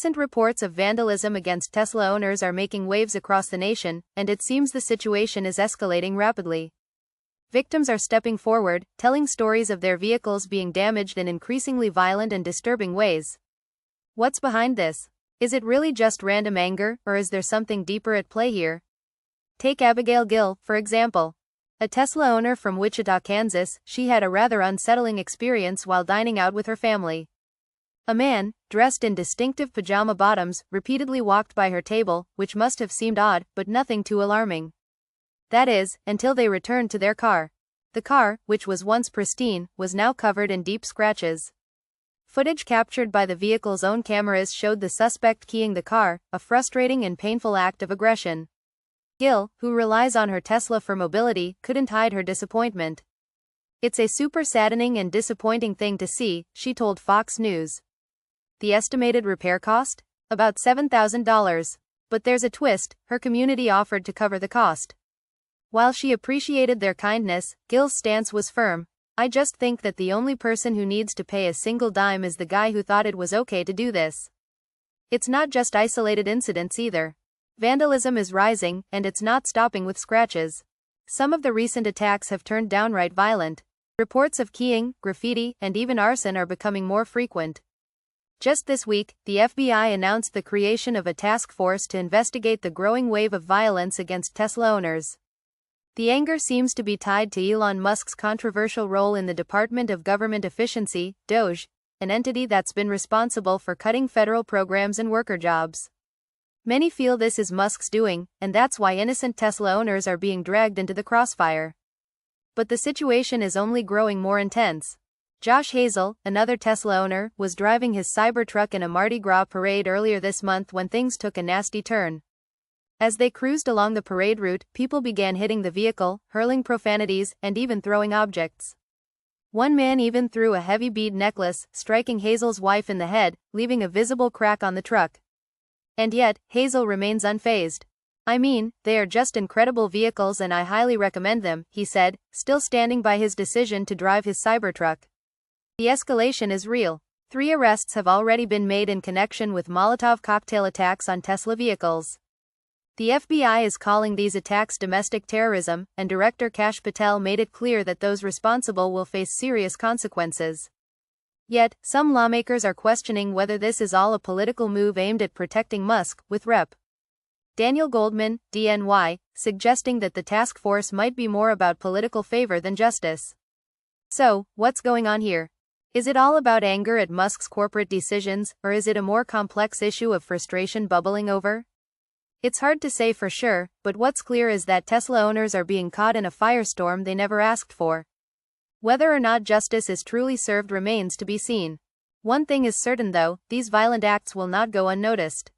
Recent reports of vandalism against Tesla owners are making waves across the nation, and it seems the situation is escalating rapidly. Victims are stepping forward, telling stories of their vehicles being damaged in increasingly violent and disturbing ways. What's behind this? Is it really just random anger, or is there something deeper at play here? Take Abigail Gill, for example. A Tesla owner from Wichita, Kansas, she had a rather unsettling experience while dining out with her family. A man, dressed in distinctive pajama bottoms, repeatedly walked by her table, which must have seemed odd, but nothing too alarming. That is, until they returned to their car. The car, which was once pristine, was now covered in deep scratches. Footage captured by the vehicle's own cameras showed the suspect keying the car, a frustrating and painful act of aggression. Gill, who relies on her Tesla for mobility, couldn't hide her disappointment. "It's a super saddening and disappointing thing to see," she told Fox News. The estimated repair cost? About $7,000. But there's a twist, her community offered to cover the cost. While she appreciated their kindness, Gill's stance was firm. "I just think that the only person who needs to pay a single dime is the guy who thought it was okay to do this." It's not just isolated incidents either. Vandalism is rising, and it's not stopping with scratches. Some of the recent attacks have turned downright violent. Reports of keying, graffiti, and even arson are becoming more frequent. Just this week, the FBI announced the creation of a task force to investigate the growing wave of violence against Tesla owners. The anger seems to be tied to Elon Musk's controversial role in the Department of Government Efficiency, DOGE, an entity that's been responsible for cutting federal programs and worker jobs. Many feel this is Musk's doing, and that's why innocent Tesla owners are being dragged into the crossfire. But the situation is only growing more intense. Josh Hazel, another Tesla owner, was driving his Cybertruck in a Mardi Gras parade earlier this month when things took a nasty turn. As they cruised along the parade route, people began hitting the vehicle, hurling profanities, and even throwing objects. One man even threw a heavy bead necklace, striking Hazel's wife in the head, leaving a visible crack on the truck. And yet, Hazel remains unfazed. "I mean, they are just incredible vehicles and I highly recommend them," he said, still standing by his decision to drive his Cybertruck. The escalation is real. 3 arrests have already been made in connection with Molotov cocktail attacks on Tesla vehicles. The FBI is calling these attacks domestic terrorism, and Director Kash Patel made it clear that those responsible will face serious consequences. Yet, some lawmakers are questioning whether this is all a political move aimed at protecting Musk, with Rep. Daniel Goldman, DNY, suggesting that the task force might be more about political favor than justice. So, what's going on here? Is it all about anger at Musk's corporate decisions, or is it a more complex issue of frustration bubbling over? It's hard to say for sure, but what's clear is that Tesla owners are being caught in a firestorm they never asked for. Whether or not justice is truly served remains to be seen. One thing is certain though, these violent acts will not go unnoticed.